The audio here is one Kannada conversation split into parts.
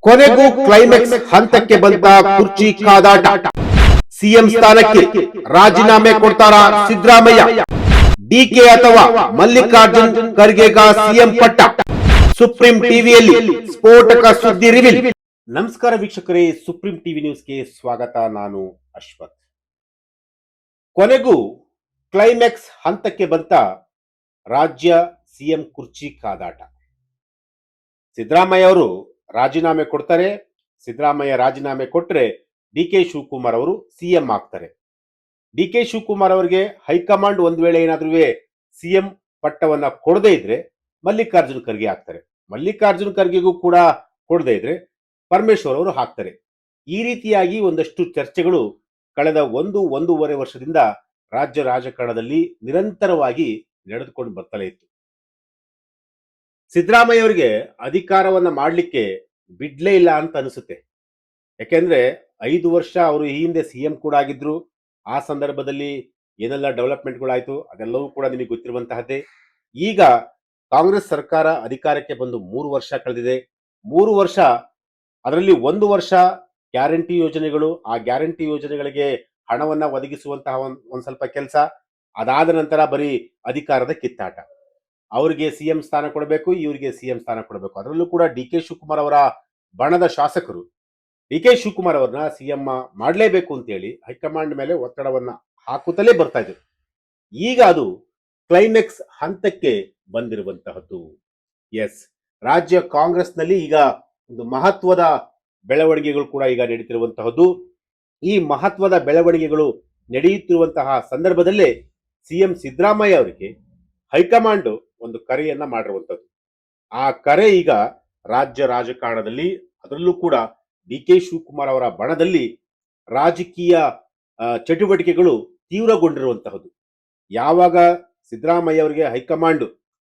ಕೊನೆಗೂ ಕ್ಲೈಮ್ಯಾಕ್ಸ್ ಹಂತಕ್ಕೆ ಬಂತ ಕುರ್ಚಿ ಕಾದಾಟ. ಸಿಎಂ ಸ್ಥಾನಕ್ಕೆ ರಾಜೀನಾಮೆ ಕೊಡ್ತಾರಾ ಸಿದ್ದರಾಮಯ್ಯ? ಡಿಕೆ ಅಥವಾ ಮಲ್ಲಿಕಾರ್ಜುನ್ ಖರ್ಗೆಗ ಸಿಎಂ ಪಟ್ಟ? ಸುಪ್ರೀಂ ಟಿವಿಯಲ್ಲಿ ಸ್ಫೋಟಕ ಸುದ್ದಿ ರಿವೀಲ್. ನಮಸ್ಕಾರ ವೀಕ್ಷಕರೇ, ಸುಪ್ರೀಂ ಟಿವಿ ನ್ಯೂಸ್ಗೆ ಸ್ವಾಗತ. ನಾನು ಅಶ್ವಥ್. ಕೊನೆಗೂ ಕ್ಲೈಮ್ಯಾಕ್ಸ್ ಹಂತಕ್ಕೆ ಬಂತ ರಾಜ್ಯ ಸಿಎಂ ಕುರ್ಚಿ ಕಾದಾಟ. ಸಿದ್ದರಾಮಯ್ಯ ಅವರು ರಾಜೀನಾಮೆ ಕೊಡ್ತಾರೆ. ಸಿದ್ದರಾಮಯ್ಯ ರಾಜೀನಾಮೆ ಕೊಟ್ಟರೆ ಡಿ ಕೆ ಶಿವಕುಮಾರ್ ಅವರು ಸಿಎಂ ಆಗ್ತಾರೆ. ಡಿ ಕೆ ಶಿವಕುಮಾರ್ ಅವರಿಗೆ ಹೈಕಮಾಂಡ್ ಒಂದ್ ವೇಳೆ ಏನಾದ್ರೂ ಸಿಎಂ ಪಟ್ಟವನ್ನ ಕೊಡದೇ ಇದ್ರೆ ಮಲ್ಲಿಕಾರ್ಜುನ್ ಖರ್ಗೆ ಆಗ್ತಾರೆ. ಮಲ್ಲಿಕಾರ್ಜುನ್ ಖರ್ಗೆಗೂ ಕೂಡ ಕೊಡದೇ ಇದ್ರೆ ಪರಮೇಶ್ವರ್ ಅವರು ಹಾಕ್ತಾರೆ. ಈ ರೀತಿಯಾಗಿ ಒಂದಷ್ಟು ಚರ್ಚೆಗಳು ಕಳೆದ ಒಂದೂವರೆ ವರ್ಷದಿಂದ ರಾಜ್ಯ ರಾಜಕಾರಣದಲ್ಲಿ ನಿರಂತರವಾಗಿ ನಡೆದುಕೊಂಡು ಬರ್ತಲೇ ಇತ್ತು. ಸಿದ್ದರಾಮಯ್ಯ ಅವರಿಗೆ ಅಧಿಕಾರವನ್ನ ಮಾಡಲಿಕ್ಕೆ ಬಿಡ್ಲೇ ಇಲ್ಲ ಅಂತ ಅನಿಸುತ್ತೆ. ಯಾಕೆಂದ್ರೆ 5 ವರ್ಷ ಅವರು ಈ ಹಿಂದೆ ಸಿಎಂ ಕೂಡ ಆಗಿದ್ರು. ಆ ಸಂದರ್ಭದಲ್ಲಿ ಏನೆಲ್ಲ ಡೆವಲಪ್ಮೆಂಟ್ಗಳಾಯ್ತು ಅದೆಲ್ಲವೂ ಕೂಡ ನಿಮಗೆ ಗೊತ್ತಿರುವಂತಹದ್ದೇ. ಈಗ ಕಾಂಗ್ರೆಸ್ ಸರ್ಕಾರ ಅಧಿಕಾರಕ್ಕೆ ಬಂದು 3 ವರ್ಷ ಕಳೆದಿದೆ. 3 ವರ್ಷ ಅದರಲ್ಲಿ 1 ವರ್ಷ ಗ್ಯಾರಂಟಿ ಯೋಜನೆಗಳು, ಆ ಗ್ಯಾರಂಟಿ ಯೋಜನೆಗಳಿಗೆ ಹಣವನ್ನ ಒದಗಿಸುವಂತಹ ಒಂದ್ ಸ್ವಲ್ಪ ಕೆಲಸ. ಅದಾದ ನಂತರ ಬರೀ ಅಧಿಕಾರದ ಕಿತ್ತಾಟ. ಅವರಿಗೆ ಸಿಎಂ ಸ್ಥಾನ ಕೊಡಬೇಕು, ಇವರಿಗೆ ಸಿಎಂ ಸ್ಥಾನ ಕೊಡಬೇಕು. ಅದರಲ್ಲೂ ಕೂಡ ಡಿ ಕೆ ಶಿವಕುಮಾರ್ ಅವರ ಬಣದ ಶಾಸಕರು ಡಿ ಕೆ ಶಿವಕುಮಾರ್ ಅವರನ್ನ ಸಿಎಂ ಮಾಡಲೇಬೇಕು ಅಂತೇಳಿ ಹೈಕಮಾಂಡ್ ಮೇಲೆ ಒತ್ತಡವನ್ನ ಹಾಕುತ್ತಲೇ ಬರ್ತಾ ಇದ್ರು. ಈಗ ಅದು ಕ್ಲೈಮ್ಯಾಕ್ಸ್ ಹಂತಕ್ಕೆ ಬಂದಿರುವಂತಹದ್ದು. ಎಸ್, ರಾಜ್ಯ ಕಾಂಗ್ರೆಸ್ನಲ್ಲಿ ಈಗ ಒಂದು ಮಹತ್ವದ ಬೆಳವಣಿಗೆಗಳು ಕೂಡ ಈಗ ನಡೀತಿರುವಂತಹದ್ದು. ಈ ಮಹತ್ವದ ಬೆಳವಣಿಗೆಗಳು ನಡೆಯುತ್ತಿರುವಂತಹ ಸಂದರ್ಭದಲ್ಲೇ ಸಿಎಂ ಸಿದ್ದರಾಮಯ್ಯ ಅವರಿಗೆ ಹೈಕಮಾಂಡ್ ಒಂದು ಕರೆಯನ್ನ ಮಾಡಿರುವಂತದ್ದು. ಆ ಕರೆ ಈಗ ರಾಜ್ಯ ರಾಜಕಾರಣದಲ್ಲಿ, ಅದರಲ್ಲೂ ಕೂಡ ಡಿ ಕೆ ಶಿವಕುಮಾರ್ ಅವರ ಬಣದಲ್ಲಿ ರಾಜಕೀಯ ಚಟುವಟಿಕೆಗಳು ತೀವ್ರಗೊಂಡಿರುವಂತಹದ್ದು. ಯಾವಾಗ ಸಿದ್ದರಾಮಯ್ಯ ಅವರಿಗೆ ಹೈಕಮಾಂಡ್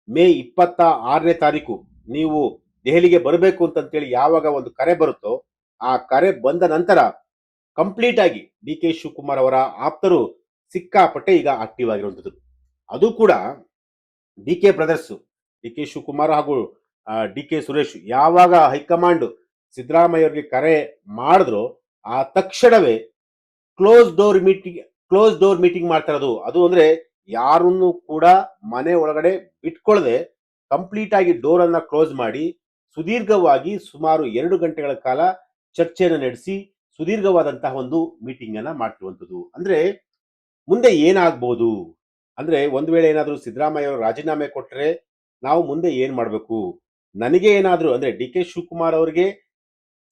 ಮೇ 26ನೇ ತಾರೀಕು ನೀವು ದೆಹಲಿಗೆ ಬರಬೇಕು ಅಂತೇಳಿ ಯಾವಾಗ ಒಂದು ಕರೆ ಬರುತ್ತೋ, ಆ ಕರೆ ಬಂದ ನಂತರ ಕಂಪ್ಲೀಟ್ ಆಗಿ ಡಿ ಕೆ ಶಿವಕುಮಾರ್ ಅವರ ಆಪ್ತರು ಸಿಕ್ಕಾಪಟ್ಟೆ ಈಗ ಆಕ್ಟಿವ್ ಆಗಿರುವಂತದ್ದು. ಅದು ಕೂಡ D K brothers, D K Shivakumar ಹಾಗೂ ಡಿ ಕೆ ಸುರೇಶ್ ಯಾವಾಗ ಹೈಕಮಾಂಡ್ ಸಿದ್ದರಾಮಯ್ಯ ಅವರಿಗೆ ಕರೆ ಮಾಡಿದ್ರು ಆ ತಕ್ಷಣವೇ ಕ್ಲೋಸ್ ಡೋರ್ ಮೀಟಿಂಗ್ ಮಾಡ್ತಾ ಇರೋದು. ಅದು ಅಂದ್ರೆ ಯಾರನ್ನು ಕೂಡ ಮನೆ ಒಳಗಡೆ ಬಿಟ್ಕೊಳ್ಳದೆ ಕಂಪ್ಲೀಟ್ ಆಗಿ ಡೋರ್ ಅನ್ನ ಕ್ಲೋಸ್ ಮಾಡಿ ಸುದೀರ್ಘವಾಗಿ ಸುಮಾರು 2 ಗಂಟೆಗಳ ಕಾಲ ಚರ್ಚೆಯನ್ನು ನಡೆಸಿ ಸುದೀರ್ಘವಾದಂತಹ ಒಂದು ಮೀಟಿಂಗ್ ಅನ್ನ ಮಾಡ್ತಿರುವಂತದ್ದು. ಅಂದ್ರೆ ಮುಂದೆ ಏನಾಗ್ಬೋದು ಅಂದ್ರೆ, ಒಂದ್ ವೇಳೆ ಏನಾದ್ರೂ ಸಿದ್ದರಾಮಯ್ಯ ಅವರು ರಾಜೀನಾಮೆ ಕೊಟ್ಟರೆ ನಾವು ಮುಂದೆ ಏನ್ ಮಾಡ್ಬೇಕು, ನನಗೆ ಏನಾದ್ರೂ ಅಂದ್ರೆ ಡಿ ಕೆ ಶಿವಕುಮಾರ್ ಅವರಿಗೆ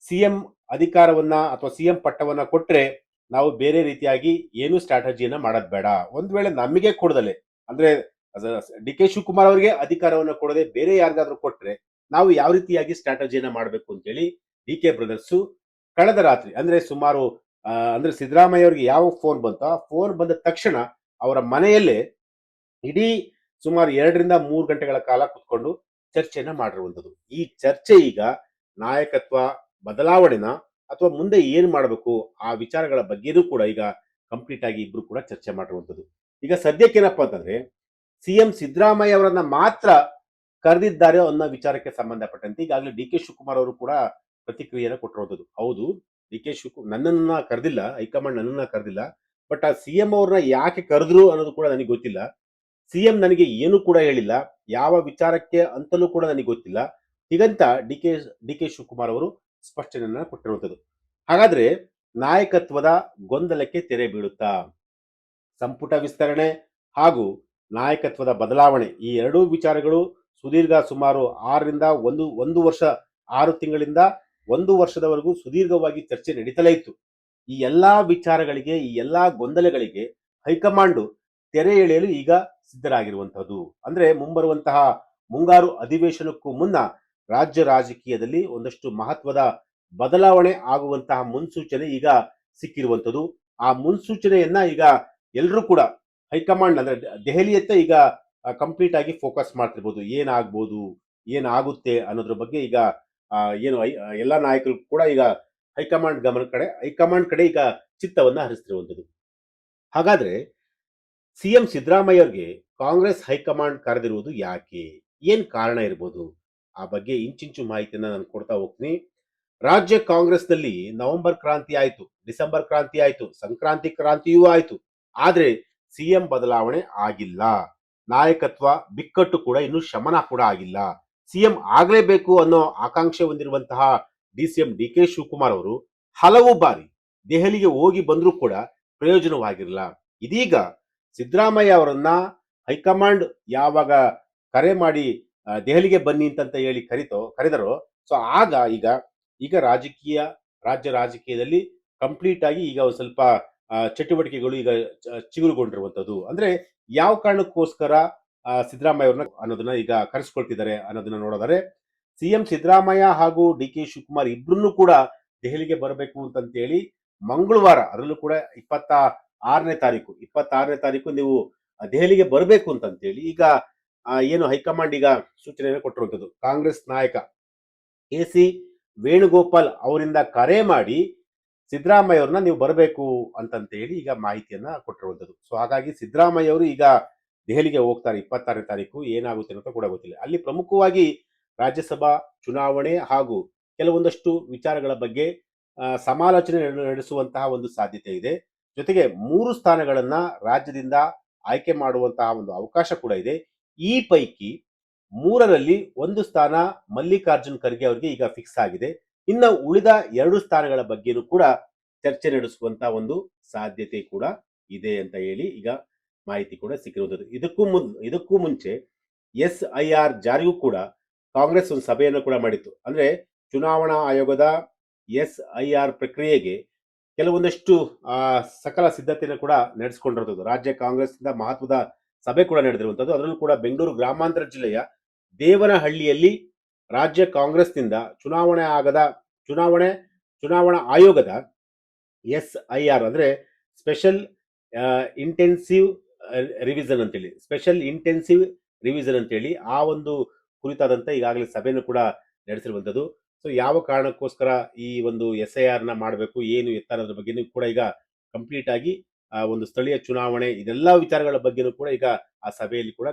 ಸಿಎಂ ಅಧಿಕಾರವನ್ನ ಅಥವಾ ಸಿಎಂ ಪಟ್ಟವನ್ನ ಕೊಟ್ರೆ ನಾವು ಬೇರೆ ರೀತಿಯಾಗಿ ಏನು ಸ್ಟ್ರಾಟಜಿಯನ್ನ ಮಾಡೋದ್ ಬೇಡ. ಒಂದ್ ವೇಳೆ ನಮಗೆ ಕೊಡದಲೆ ಅಂದ್ರೆ ಡಿ ಕೆ ಶಿವಕುಮಾರ್ ಅವರಿಗೆ ಅಧಿಕಾರವನ್ನ ಕೊಡದೆ ಬೇರೆ ಯಾರಿಗಾದ್ರೂ ಕೊಟ್ರೆ ನಾವು ಯಾವ ರೀತಿಯಾಗಿ ಸ್ಟ್ರಾಟಜಿಯನ್ನ ಮಾಡಬೇಕು ಅಂತೇಳಿ ಡಿ ಕೆ ಬ್ರದರ್ಸ್ ಕಳೆದ ರಾತ್ರಿ ಅಂದ್ರೆ ಸುಮಾರು ಅಂದ್ರೆ ಸಿದ್ದರಾಮಯ್ಯ ಅವರಿಗೆ ಯಾವ ಫೋನ್ ಬಂತ, ಫೋನ್ ಬಂದ ತಕ್ಷಣ ಅವರ ಮನೆಯಲ್ಲೇ ಇಡೀ ಸುಮಾರು 2ರಿಂದ 3 ಗಂಟೆಗಳ ಕಾಲ ಕುತ್ಕೊಂಡು ಚರ್ಚೆಯನ್ನ ಮಾಡಿರುವಂತದ್ದು. ಈ ಚರ್ಚೆ ಈಗ ನಾಯಕತ್ವ ಬದಲಾವಣೆನ ಅಥವಾ ಮುಂದೆ ಏನ್ ಮಾಡಬೇಕು ಆ ವಿಚಾರಗಳ ಬಗ್ಗೆನೂ ಕೂಡ ಈಗ ಕಂಪ್ಲೀಟ್ ಆಗಿ ಇಬ್ರು ಕೂಡ ಚರ್ಚೆ ಮಾಡಿರುವಂತದ್ದು. ಈಗ ಸದ್ಯಕ್ಕೇನಪ್ಪಾ ಅಂತಂದ್ರೆ ಸಿಎಂ ಸಿದ್ದರಾಮಯ್ಯ ಅವರನ್ನ ಮಾತ್ರ ಕರೆದಿದ್ದಾರೆ ಅನ್ನೋ ವಿಚಾರಕ್ಕೆ ಸಂಬಂಧಪಟ್ಟಂತೆ ಈಗಾಗಲೇ ಡಿ ಕೆ ಶಿವಕುಮಾರ್ ಅವರು ಕೂಡ ಪ್ರತಿಕ್ರಿಯೆಯನ್ನು ಕೊಟ್ಟಿರುವಂತದ್ದು. ಹೌದು, ಡಿ ಕೆ ಶಿವಕುಮಾರ್ ನನ್ನನ್ನ ಕರೆದಿಲ್ಲ, ಹೈಕಮಾಂಡ್ ನನ್ನನ್ನ ಕರೆದಿಲ್ಲ, ಬಟ್ ಆ ಸಿಎಂ ಅವ್ರನ್ನ ಯಾಕೆ ಕರೆದ್ರು ಅನ್ನೋದು ಕೂಡ ನನಗೆ ಗೊತ್ತಿಲ್ಲ. ಸಿಎಂ ನನಗೆ ಏನು ಕೂಡ ಹೇಳಿಲ್ಲ, ಯಾವ ವಿಚಾರಕ್ಕೆ ಅಂತಲೂ ಕೂಡ ನನಗೆ ಗೊತ್ತಿಲ್ಲ. ಹೀಗಂತ ಡಿ ಕೆ ಶಿವಕುಮಾರ್ ಅವರು ಸ್ಪಷ್ಟನೆಯನ್ನ ಕೊಟ್ಟಿರುವಂತದ್ದು. ಹಾಗಾದ್ರೆ ನಾಯಕತ್ವದ ಗೊಂದಲಕ್ಕೆ ತೆರೆ ಬೀಳುತ್ತಾ? ಸಂಪುಟ ವಿಸ್ತರಣೆ ಹಾಗೂ ನಾಯಕತ್ವದ ಬದಲಾವಣೆ ಈ ಎರಡೂ ವಿಚಾರಗಳು ಸುದೀರ್ಘ ಸುಮಾರು 1 ವರ್ಷ 6 ತಿಂಗಳಿಂದ 1 ವರ್ಷದವರೆಗೂ ಸುದೀರ್ಘವಾಗಿ ಚರ್ಚೆ ನಡೀತಲೇ ಇತ್ತು. ಈ ಎಲ್ಲಾ ವಿಚಾರಗಳಿಗೆ, ಈ ಎಲ್ಲಾ ಗೊಂದಲಗಳಿಗೆ ಹೈಕಮಾಂಡ್ ತೆರೆ ಎಳೆಯಲು ಈಗ ಸಿದ್ಧರಾಗಿರುವಂತಹದ್ದು. ಅಂದ್ರೆ ಮುಂಬರುವಂತಹ ಮುಂಗಾರು ಅಧಿವೇಶನಕ್ಕೂ ಮುನ್ನ ರಾಜ್ಯ ರಾಜಕೀಯದಲ್ಲಿ ಒಂದಷ್ಟು ಮಹತ್ವದ ಬದಲಾವಣೆ ಆಗುವಂತಹ ಮುನ್ಸೂಚನೆ ಈಗ ಸಿಕ್ಕಿರುವಂತದ್ದು. ಆ ಮುನ್ಸೂಚನೆಯನ್ನ ಈಗ ಎಲ್ಲರೂ ಕೂಡ ಹೈಕಮಾಂಡ್ ಅಂದ್ರೆ ದೆಹಲಿಯತ್ತ ಈಗ ಕಂಪ್ಲೀಟ್ ಆಗಿ ಫೋಕಸ್ ಮಾಡ್ತಿರ್ಬೋದು. ಏನಾಗ್ಬೋದು, ಏನಾಗುತ್ತೆ ಅನ್ನೋದ್ರ ಬಗ್ಗೆ ಈಗ ಏನು ಎಲ್ಲಾ ನಾಯಕರು ಕೂಡ ಈಗ ಹೈಕಮಾಂಡ್ ಕಡೆ ಈಗ ಚಿತ್ತವನ್ನ ಹರಿಸ್ತಿರುವಂತದ್ದು. ಹಾಗಾದ್ರೆ ಸಿಎಂ ಸಿದ್ದರಾಮಯ್ಯ ಅವರಿಗೆ ಕಾಂಗ್ರೆಸ್ ಹೈಕಮಾಂಡ್ ಕರೆದಿರುವುದು ಯಾಕೆ, ಏನ್ ಕಾರಣ ಇರ್ಬೋದು? ಆ ಬಗ್ಗೆ ಇಂಚಿಂಚು ಮಾಹಿತಿಯನ್ನ ನಾನು ಕೊಡ್ತಾ ಹೋಗ್ತೀನಿ. ರಾಜ್ಯ ಕಾಂಗ್ರೆಸ್ನಲ್ಲಿ ನವೆಂಬರ್ ಕ್ರಾಂತಿ ಆಯ್ತು, ಡಿಸೆಂಬರ್ ಕ್ರಾಂತಿ ಆಯ್ತು, ಸಂಕ್ರಾಂತಿ ಕ್ರಾಂತಿಯೂ ಆಯ್ತು. ಆದ್ರೆ ಸಿಎಂ ಬದಲಾವಣೆ ಆಗಿಲ್ಲ. ನಾಯಕತ್ವ ಬಿಕ್ಕಟ್ಟು ಕೂಡ ಇನ್ನು ಶಮನ ಕೂಡ ಆಗಿಲ್ಲ. ಸಿಎಂ ಆಗ್ಲೇಬೇಕು ಅನ್ನೋ ಆಕಾಂಕ್ಷೆ ಹೊಂದಿರುವಂತಹ ಡಿಸಿಎಂ ಡಿ ಕೆ ಶಿವಕುಮಾರ್ ಅವರು ಹಲವು ಬಾರಿ ದೆಹಲಿಗೆ ಹೋಗಿ ಬಂದರೂ ಕೂಡ ಪ್ರಯೋಜನವಾಗಿರಲಿಲ್ಲ. ಇದೀಗ ಸಿದ್ದರಾಮಯ್ಯ ಅವರನ್ನ ಹೈಕಮಾಂಡ್ ಯಾವಾಗ ಕರೆ ಮಾಡಿ ದೆಹಲಿಗೆ ಬನ್ನಿ ಅಂತ ಹೇಳಿ ಕರೆದರೋ, ಸೊ ಆಗ ಈಗ ರಾಜ್ಯ ರಾಜಕೀಯದಲ್ಲಿ ಕಂಪ್ಲೀಟ್ ಆಗಿ ಈಗ ಒಂದು ಸ್ವಲ್ಪ ಚಟುವಟಿಕೆಗಳು ಈಗ ಚಿಗುರುಗೊಂಡಿರುವಂತದ್ದು. ಅಂದ್ರೆ ಯಾವ ಕಾರಣಕ್ಕೋಸ್ಕರ ಸಿದ್ದರಾಮಯ್ಯ ಅವ್ರನ್ನ ಅನ್ನೋದನ್ನ ಈಗ ಕರೆಸ್ಕೊಳ್ತಿದ್ದಾರೆ ಅನ್ನೋದನ್ನ ನೋಡಿದರೆ, ಸಿಎಂ ಸಿದ್ದರಾಮಯ್ಯ ಹಾಗೂ ಡಿ ಕೆ ಶಿವಕುಮಾರ್ ಇಬ್ರು ಕೂಡ ದೆಹಲಿಗೆ ಬರಬೇಕು ಅಂತಂತೇಳಿ ಮಂಗಳವಾರ, ಅದರಲ್ಲೂ ಕೂಡ 26ನೇ ತಾರೀಕು ನೀವು ದೆಹಲಿಗೆ ಬರಬೇಕು ಅಂತಂತೇಳಿ ಈಗ ಏನು ಹೈಕಮಾಂಡ್ ಈಗ ಸೂಚನೆಯನ್ನು ಕೊಟ್ಟಿರುವಂತದ್ದು. ಕಾಂಗ್ರೆಸ್ ನಾಯಕ ಎ.ಸಿ. ವೇಣುಗೋಪಾಲ್ ಅವರಿಂದ ಕರೆ ಮಾಡಿ ಸಿದ್ದರಾಮಯ್ಯ ಅವ್ರನ್ನ ನೀವು ಬರಬೇಕು ಅಂತಂತೇಳಿ ಈಗ ಮಾಹಿತಿಯನ್ನ ಕೊಟ್ಟಿರುವಂತದ್ದು. ಸೊ ಹಾಗಾಗಿ ಸಿದ್ದರಾಮಯ್ಯ ಅವರು ಈಗ ದೆಹಲಿಗೆ ಹೋಗ್ತಾರೆ 26ನೇ ತಾರೀಕು. ಏನಾಗುತ್ತೆ ಅಂತ ಕೂಡ ಗೊತ್ತಿಲ್ಲ. ಅಲ್ಲಿ ಪ್ರಮುಖವಾಗಿ ರಾಜ್ಯಸಭಾ ಚುನಾವಣೆ ಹಾಗೂ ಕೆಲವೊಂದಷ್ಟು ವಿಚಾರಗಳ ಬಗ್ಗೆ ಸಮಾಲೋಚನೆ ನಡೆಸುವಂತಹ ಒಂದು ಸಾಧ್ಯತೆ ಇದೆ. ಜೊತೆಗೆ 3 ಸ್ಥಾನಗಳನ್ನ ರಾಜ್ಯದಿಂದ ಆಯ್ಕೆ ಮಾಡುವಂತಹ ಒಂದು ಅವಕಾಶ ಕೂಡ ಇದೆ. ಈ ಪೈಕಿ 3ರಲ್ಲಿ 1 ಸ್ಥಾನ ಮಲ್ಲಿಕಾರ್ಜುನ್ ಖರ್ಗೆ ಅವರಿಗೆ ಈಗ ಫಿಕ್ಸ್ ಆಗಿದೆ. ಇನ್ನು ಉಳಿದ 2 ಸ್ಥಾನಗಳ ಬಗ್ಗೆನೂ ಕೂಡ ಚರ್ಚೆ ನಡೆಸುವಂತ ಒಂದು ಸಾಧ್ಯತೆ ಕೂಡ ಇದೆ ಅಂತ ಹೇಳಿ ಈಗ ಮಾಹಿತಿ ಕೂಡ ಸಿಕ್ಕಿರುವಂತದ್ದು. ಇದಕ್ಕೂ ಮುಂಚೆ SIR ಜಾರಿಗೂ ಕೂಡ ಕಾಂಗ್ರೆಸ್ ಒಂದು ಸಭೆಯನ್ನು ಕೂಡ ಮಾಡಿತ್ತು. ಅಂದ್ರೆ ಚುನಾವಣಾ ಆಯೋಗದ SIR ಪ್ರಕ್ರಿಯೆಗೆ ಕೆಲವೊಂದಷ್ಟು ಸಕಲ ಸಿದ್ಧತೆಯನ್ನು ಕೂಡ ನಡೆಸಿಕೊಂಡಿರುವಂಥದ್ದು. ರಾಜ್ಯ ಕಾಂಗ್ರೆಸ್ನಿಂದ ಮಹತ್ವದ ಸಭೆ ಕೂಡ ನಡೆದಿರುವಂಥದ್ದು. ಅದರಲ್ಲೂ ಕೂಡ ಬೆಂಗಳೂರು ಗ್ರಾಮಾಂತರ ಜಿಲ್ಲೆಯ ದೇವನಹಳ್ಳಿಯಲ್ಲಿ ರಾಜ್ಯ ಕಾಂಗ್ರೆಸ್ನಿಂದ ಚುನಾವಣಾ ಆಯೋಗದ SIR ಅಂದ್ರೆ ಸ್ಪೆಷಲ್ ಇಂಟೆನ್ಸಿವ್ ರಿವಿಷನ್ ಅಂತೇಳಿ ಆ ಒಂದು ಕುರಿತಾದಂತ ಈಗಾಗಲೇ ಸಭೆಯನ್ನು ಕೂಡ ನಡೆಸಿರುವಂಥದ್ದು. ಸೊ ಯಾವ ಕಾರಣಕ್ಕೋಸ್ಕರ ಈ ಒಂದು SIR ನ ಮಾಡಬೇಕು, ಏನು ಎತ್ತರದ ಬಗ್ಗೆ ಕೂಡ ಈಗ ಕಂಪ್ಲೀಟ್ ಆಗಿ ಒಂದು ಸ್ಥಳೀಯ ಚುನಾವಣೆ ಇದೆಲ್ಲ ವಿಚಾರಗಳ ಬಗ್ಗೆನೂ ಕೂಡ ಈಗ ಆ ಸಭೆಯಲ್ಲಿ ಕೂಡ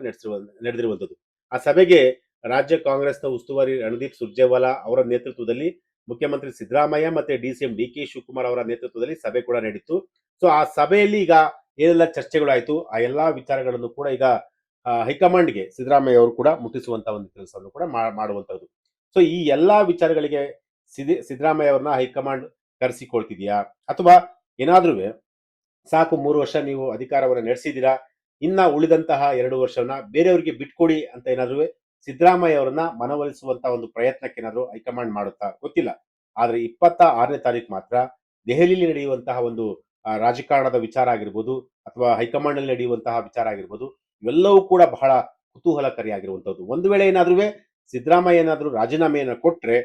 ನಡೆದಿರುವಂಥದ್ದು. ಆ ಸಭೆಗೆ ರಾಜ್ಯ ಕಾಂಗ್ರೆಸ್ನ ಉಸ್ತುವಾರಿ ರಣದೀಪ್ ಸುರ್ಜೇವಾಲಾ ಅವರ ನೇತೃತ್ವದಲ್ಲಿ ಮುಖ್ಯಮಂತ್ರಿ ಸಿದ್ದರಾಮಯ್ಯ ಮತ್ತೆ ಡಿಸಿಎಂ ಡಿ ಕೆ ಶಿವಕುಮಾರ್ ಅವರ ನೇತೃತ್ವದಲ್ಲಿ ಸಭೆ ಕೂಡ ನಡೀತು. ಸೊ ಆ ಸಭೆಯಲ್ಲಿ ಈಗ ಏನೆಲ್ಲ ಚರ್ಚೆಗಳಾಯ್ತು ಆ ಎಲ್ಲಾ ವಿಚಾರಗಳನ್ನು ಕೂಡ ಈಗ ಹೈಕಮಾಂಡ್ಗೆ ಸಿದ್ದರಾಮಯ್ಯ ಅವರು ಕೂಡ ಮುಟ್ಟಿಸುವಂತಹ ಒಂದು ಕೆಲಸವನ್ನು ಕೂಡ ಮಾಡುವಂತದ್ದು. ಸೊ ಈ ಎಲ್ಲಾ ವಿಚಾರಗಳಿಗೆ ಸಿದ್ದರಾಮಯ್ಯ ಅವ್ರನ್ನ ಹೈಕಮಾಂಡ್ ಕರೆಸಿಕೊಳ್ತಿದ್ಯಾ, ಅಥವಾ ಏನಾದ್ರೂ ಸಾಕು 3 ವರ್ಷ ನೀವು ಅಧಿಕಾರವನ್ನು ನಡೆಸಿದ್ದೀರಾ, ಇನ್ನ ಉಳಿದಂತಹ 2 ವರ್ಷವನ್ನ ಬೇರೆಯವರಿಗೆ ಬಿಟ್ಕೊಡಿ ಅಂತ ಏನಾದ್ರೂ ಸಿದ್ದರಾಮಯ್ಯ ಅವರನ್ನ ಮನವೊಲಿಸುವಂತಹ ಒಂದು ಪ್ರಯತ್ನಕ್ಕೆ ಏನಾದ್ರು ಹೈಕಮಾಂಡ್ ಮಾಡುತ್ತಾ ಗೊತ್ತಿಲ್ಲ. ಆದ್ರೆ 26ನೇ ತಾರೀಕು ಮಾತ್ರ ದೆಹಲಿಯಲ್ಲಿ ನಡೆಯುವಂತಹ ಒಂದು ರಾಜಕಾರಣದ ವಿಚಾರ ಆಗಿರ್ಬೋದು ಅಥವಾ ಹೈಕಮಾಂಡ್ ನಲ್ಲಿ ನಡೆಯುವಂತಹ ವಿಚಾರ ಆಗಿರ್ಬೋದು, ಇವೆಲ್ಲವೂ ಕೂಡ ಬಹಳ ಕುತೂಹಲಕಾರಿಯಾಗಿರುವಂತದ್ದು. ಒಂದು ವೇಳೆ ಏನಾದ್ರೂ ಸಿದ್ದರಾಮಯ್ಯ ಏನಾದ್ರೂ ರಾಜೀನಾಮೆಯನ್ನು ಕೊಟ್ರೆ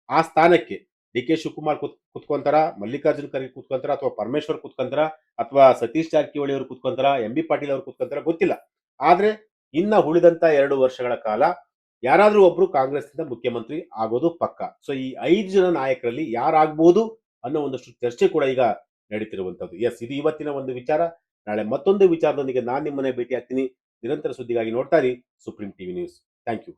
ಆ ಸ್ಥಾನಕ್ಕೆ ಡಿ ಕೆ ಶಿವಕುಮಾರ್ ಕುತ್ಕೊಂತಾರ, ಮಲ್ಲಿಕಾರ್ಜುನ್ ಖರ್ಗೆ ಕುತ್ಕೊಂತಾರ, ಅಥವಾ ಪರಮೇಶ್ವರ್ ಕುತ್ಕೊಂತಾರ, ಅಥವಾ ಸತೀಶ್ ಜಾರಕಿಹೊಳಿ ಅವರು ಕುತ್ಕೊಂತಾರ, MB ಪಾಟೀಲ್ ಅವರು ಕುತ್ಕೊಂತಾರ ಗೊತ್ತಿಲ್ಲ. ಆದ್ರೆ ಇನ್ನ ಉಳಿದಂತ 2 ವರ್ಷಗಳ ಕಾಲ ಯಾರಾದ್ರೂ ಒಬ್ರು ಕಾಂಗ್ರೆಸ್ನಿಂದ ಮುಖ್ಯಮಂತ್ರಿ ಆಗೋದು ಪಕ್ಕ. ಸೊ ಈ 5 ಜನ ನಾಯಕರಲ್ಲಿ ಯಾರಾಗಬಹುದು ಅನ್ನೋ ಒಂದಷ್ಟು ಚರ್ಚೆ ಕೂಡ ಈಗ ನಡೀತಿರುವಂತದ್ದು. ಇದು ಇವತ್ತಿನ ಒಂದು ವಿಚಾರ. ನಾಳೆ ಮತ್ತೊಂದು ವಿಚಾರದೊಂದಿಗೆ ನಾನು ನಿಮ್ಮನ್ನೇ ಭೇಟಿ ಆಗ್ತೀನಿ. ನಿರಂತರ ಸುದ್ದಿಗಾಗಿ ನೋಡ್ತಾ ಇರಿ Supreme TV news. Thank you.